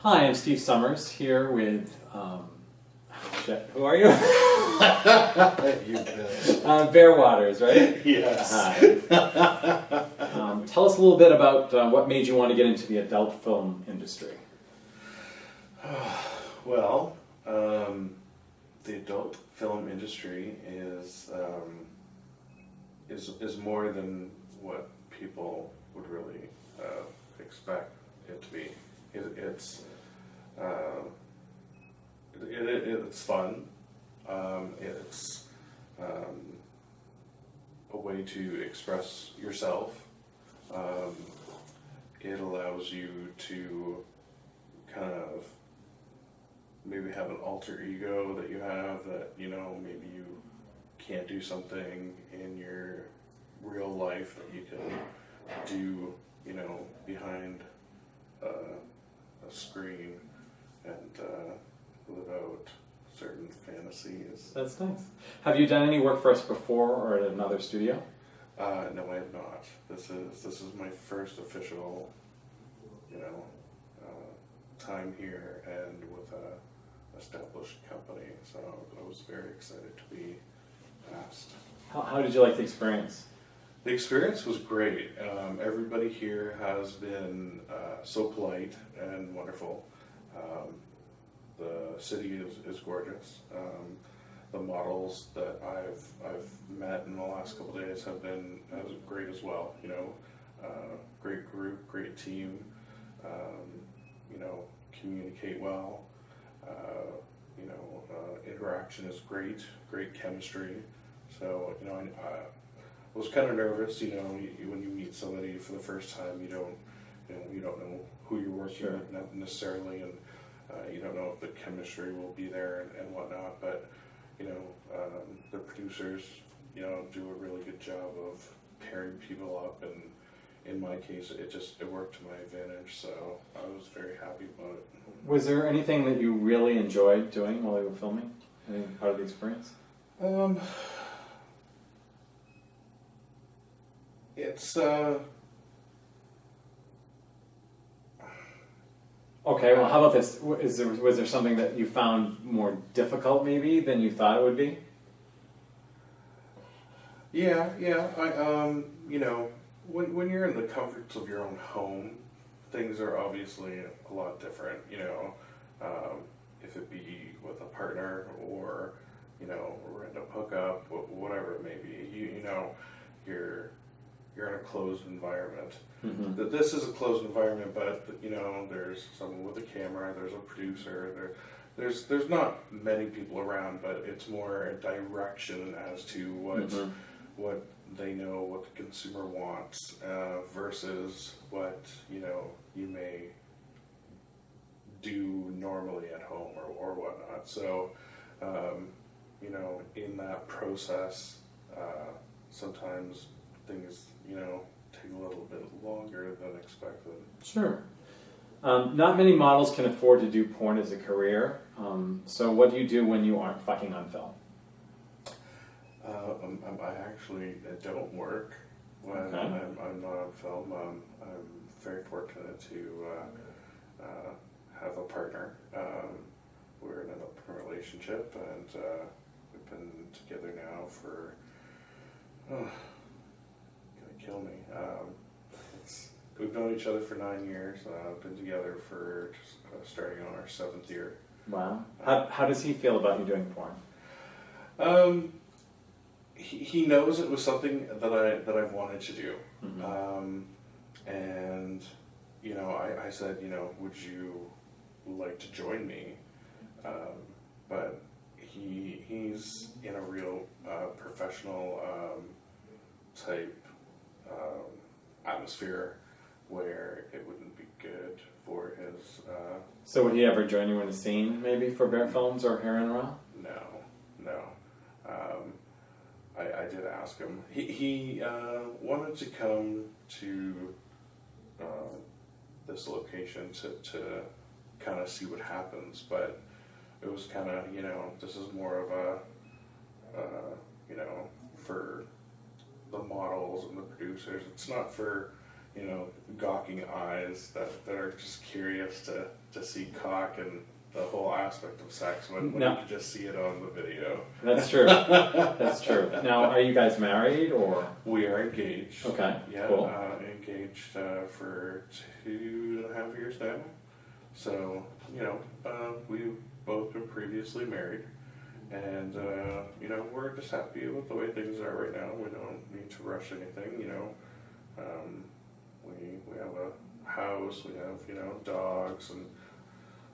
Hi, I'm Steve Summers here with, who are you? You bet. Bear Waters, right? Yes. Hi. Tell us a little bit about what made you want to get into the adult film industry. Well, the adult film industry is more than what people would really expect it to be. It's fun. It's a way to express yourself. It allows you to kind of maybe have an alter ego that you have that, maybe you can't do something in your real life that you can do, behind a screen and live out certain fantasies. That's nice. Have you done any work for us before or at another studio? No, I have not. This is my first official, time here and with a established company. So I was very excited to be asked. How did you like the experience? The experience was great. Everybody here has been so polite and wonderful. The city is gorgeous. The models that I've met in the last couple of days have been great as well. Great group, great team. Communicate well. Interaction is great chemistry. So I was kind of nervous. When you meet somebody for the first time, you don't know who you're working with necessarily, and you don't know if the chemistry will be there and whatnot. But the producers, do a really good job of pairing people up, and in my case, it worked to my advantage. So I was very happy about it. Was there anything that you really enjoyed doing while you were filming? Any part of the experience? It's Okay, well, how about this? Was there something that you found more difficult, maybe, than you thought it would be? yeah. When you're in the comforts of your own home, things are obviously a lot different. If it be with a partner or a random hookup, whatever it may be, you're in a closed environment. Mm-hmm. That this is a closed environment, but there's someone with a camera, there's a producer, there's not many people around, but it's more a direction as to what they know, what the consumer wants, versus what you may do normally at home or whatnot. So in that process, sometimes things take a little bit longer than expected. Sure. Not many models can afford to do porn as a career. So what do you do when you aren't fucking on film? I actually don't work when I'm not on film. I'm very fortunate to have a partner. We're in an open relationship, and we've been together now for gonna kill me. We've known each other for 9 years. Been together for starting on our 7th year. Wow. How does he feel about you doing porn? He knows it was something that I've wanted to do. Mm-hmm. And I said, would you like to join me? But he's in a real professional type atmosphere where it wouldn't be good for his. So would he ever join you in a scene, maybe for Bear Films or Hair and Raw? No. I did ask him. He wanted to come to this location to kind of see what happens, but it was kind of, this is more of a, for the models and the producers. It's not for, you know, gawking eyes that are just curious to see cock and the whole aspect of sex when No. you can just see it on the video. That's true. That's true. Now, are you guys married or? We are engaged. Okay, Yeah, cool. engaged for 2.5 years now. So, you know, we've both been previously married. And, you know, we're just happy with the way things are right now. We don't need to rush anything, you know. We have a house, we have, you know, dogs, and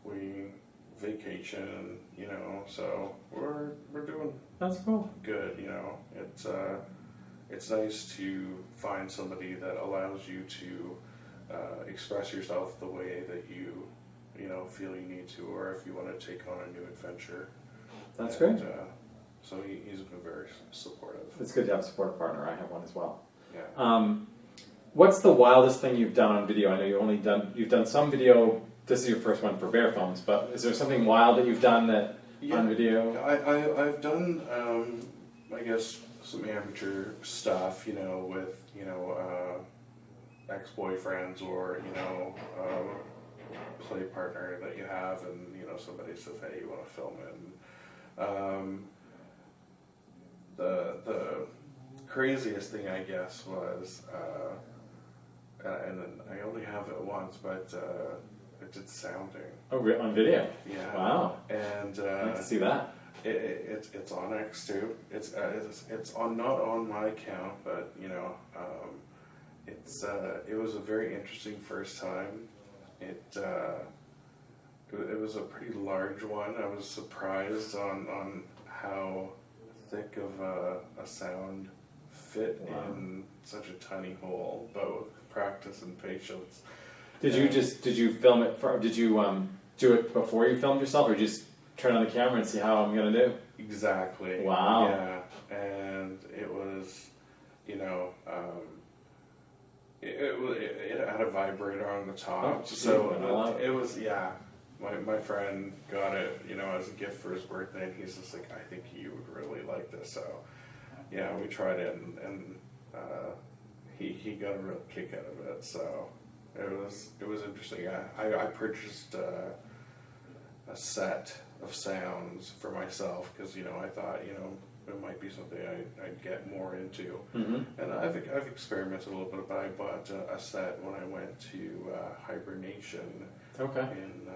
we vacation, you know, so we're doing That's cool. good, you know. It's nice to find somebody that allows you to express yourself the way that you know, feel you need to, or if you want to take on a new adventure. That's And, great. So he's been very supportive. It's good to have a supportive partner. I have one as well. Yeah. What's the wildest thing you've done on video? I know you've done some video. This is your first one for Bear Films, but is there something wild that you've done that on video? I've done I guess some amateur stuff, you know, with, you know, ex-boyfriends or, you know, play partner that you have, and, you know, somebody says, hey, you want to film it, and the craziest thing, I guess, was and then I only have it once, but it did sounding. Oh, on video? Yeah. Wow. And I'd like to see that. it's on X2. It's on, not on my account, but, you know, it was a very interesting first time. It was a pretty large one. I was surprised on how thick of a sound fit in such a tiny hole. Both practice and patience. Did you film it did you do it before you filmed yourself, or just turn on the camera and see how I'm gonna do? Exactly. Wow. Yeah, and it was, you know, it had a vibrator on the top, Oh, so it was, yeah. My friend got it, you know, as a gift for his birthday, and he's just like, I think you would really like this. So, yeah, we tried it, and he got a real kick out of it. So it was interesting. I purchased a set of sounds for myself because, you know, I thought, you know, it might be something I'd get more into. Mm-hmm. And I've experimented a little bit, but I bought a set when I went to Hibernation Okay. in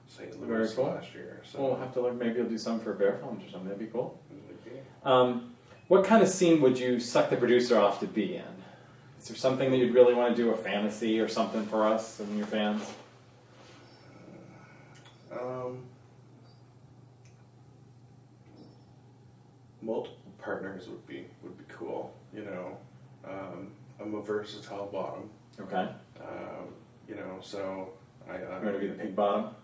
St. Very Louis cool. last year. So We'll have to look. Maybe you'll do some for Bear Films or something. That'd be cool. yeah. What kind of scene would you suck the producer off to be in? Is there something that you'd really want to do, a fantasy or something for us and your fans? Multiple partners would be cool. You know, I'm a versatile bottom. Okay. You know, so I You want to be the pig bottom?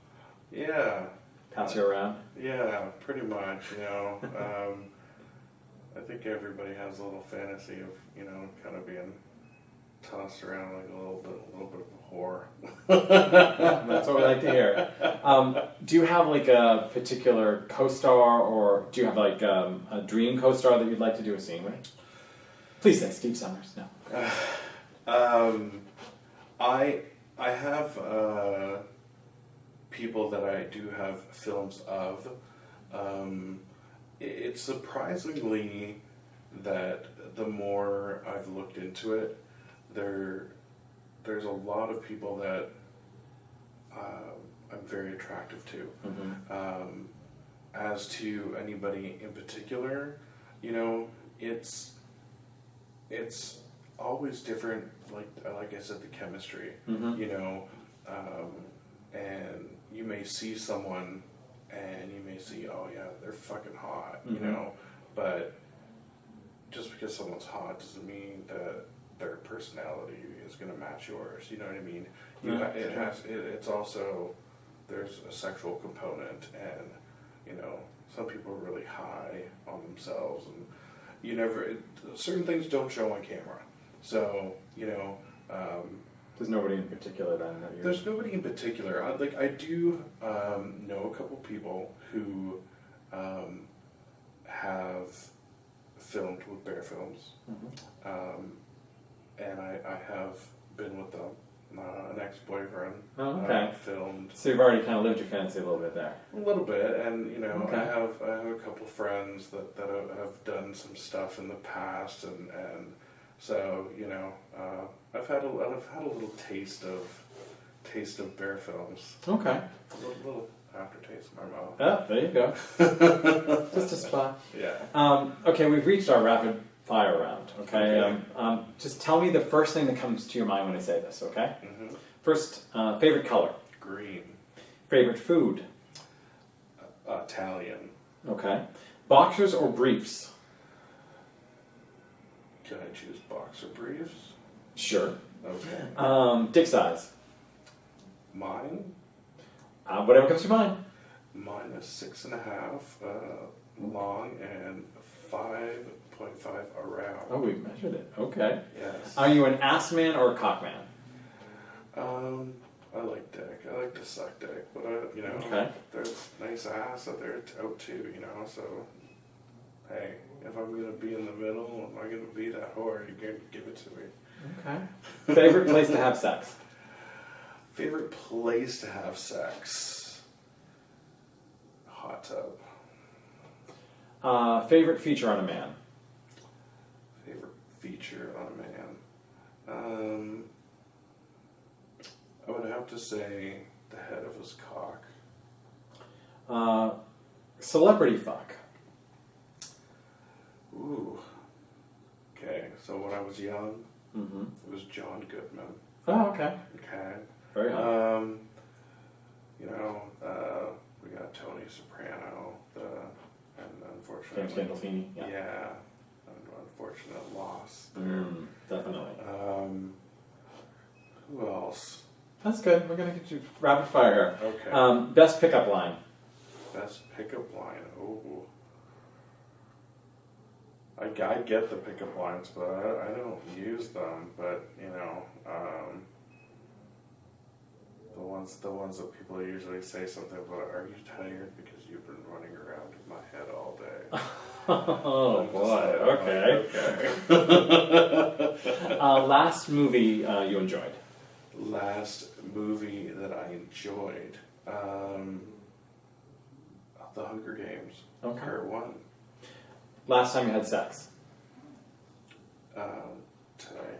yeah. Pass you around? Yeah, pretty much, you know. I think everybody has a little fantasy of, you know, kind of being tossed around like a little bit of a whore. That's what we like to hear. Do you have like a particular co-star, or do you have like a dream co-star that you'd like to do a scene with? Please say Steve Summers. No. I have people that I do have films of. It's surprisingly that the more I've looked into it, there's a lot of people that I'm very attractive to. Mm-hmm. As to anybody in particular, you know, it's always different. Like I said, the chemistry. Mm-hmm. You know, and you may see someone, and you may see, oh yeah, they're fucking hot. Mm-hmm. You know, but just because someone's hot doesn't mean that their personality is going to match yours. You know what I mean? It's also, there's a sexual component, and, you know, some people are really high on themselves, and certain things don't show on camera. So, you know, There's nobody in particular then that you're... There's nobody in particular. I do know a couple people who have filmed with Bear Films. Mm-hmm. And I have been with them. An ex-boyfriend. Oh, okay. Filmed So you've already kind of lived your fantasy a little bit there. a little bit, and Okay. I have a couple friends that have done some stuff in the past, and so I've had a little taste of bear films. Okay. A little aftertaste in my mouth. Oh, there you go. Just a spot. Yeah. Okay, we've reached our rapid fire round. Okay. Okay. Just tell me the first thing that comes to your mind when I say this. Okay. Mm-hmm. First, favorite color. Green. Favorite food. Italian. Okay. Boxers or briefs. Can I choose boxer briefs? Sure. Okay. Dick size. Mine. Whatever comes to mind. Mine is 6.5 long and 5.5 around. Oh, we've measured it. Okay. Yes. Are you an ass man or a cock man? I like dick. I like to suck dick, but Okay. there's nice ass out there out too. So hey, if I'm gonna be in the middle, am I gonna be that whore? You can give it to me. Okay. Favorite place to have sex? Favorite place to have sex? Hot tub. Favorite feature on a man? Favorite feature on a man? I would have to say the head of his cock. Celebrity fuck. Ooh. Okay, so when I was young, Mm-hmm. it was John Goodman. Oh, okay. Okay. Very hot. We got Tony Soprano, and James unfortunately, Gandolfini. Yeah. yeah, unfortunate loss. Definitely. Who else? That's good. We're gonna get you rapid fire here. Okay. Best pickup line. Best pickup line. Oh. I get the pickup lines, but I don't use them. But the ones that people usually say something about. Are you tired because you've been running around in my head all day? Oh boy. Okay. Okay. Last movie you enjoyed. Last movie that I enjoyed, The Hunger Games, Okay. Part 1. Last time you had sex. Today.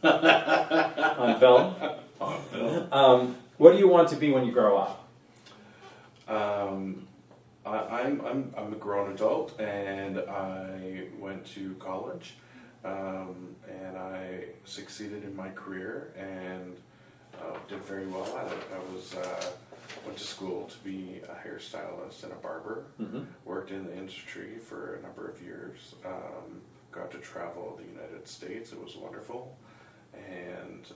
On film. On film. What do you want to be when you grow up? I'm a grown adult, and I went to college, and I succeeded in my career and did very well at it. I went to school to be a hairstylist and a barber. Mm-hmm. Worked in the industry for a number of years. Got to travel the United States. It was wonderful. And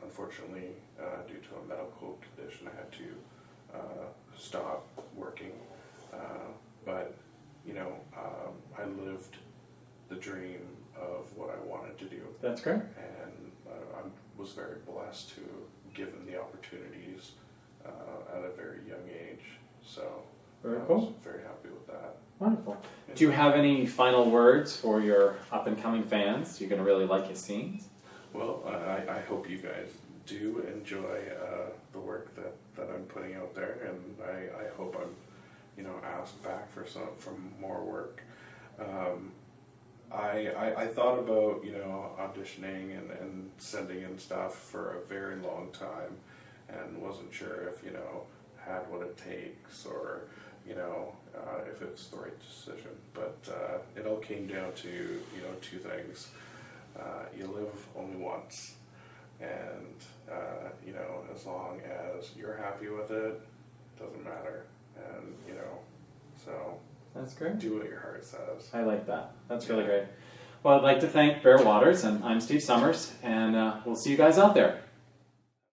unfortunately, due to a medical condition, I had to stop working. But I lived the dream of what I wanted to do. That's great. And I was very blessed to given the opportunities at a very young age. So Very I cool. was very happy with that. Wonderful. Do you have any final words for your up and coming fans? You're going to really like his scenes? Well, I hope you guys do enjoy the work that I'm putting out there, and I hope I'm asked back for more work. I thought about auditioning and sending in stuff for a very long time, and wasn't sure if had what it takes or if it's the right decision. But it all came down to two things. You live only once, and as long as you're happy with it, doesn't matter. And so That's great. do what your heart says. I like that. That's really great. Well, I'd like to thank Bear Waters, and I'm Steve Summers, and we'll see you guys out there.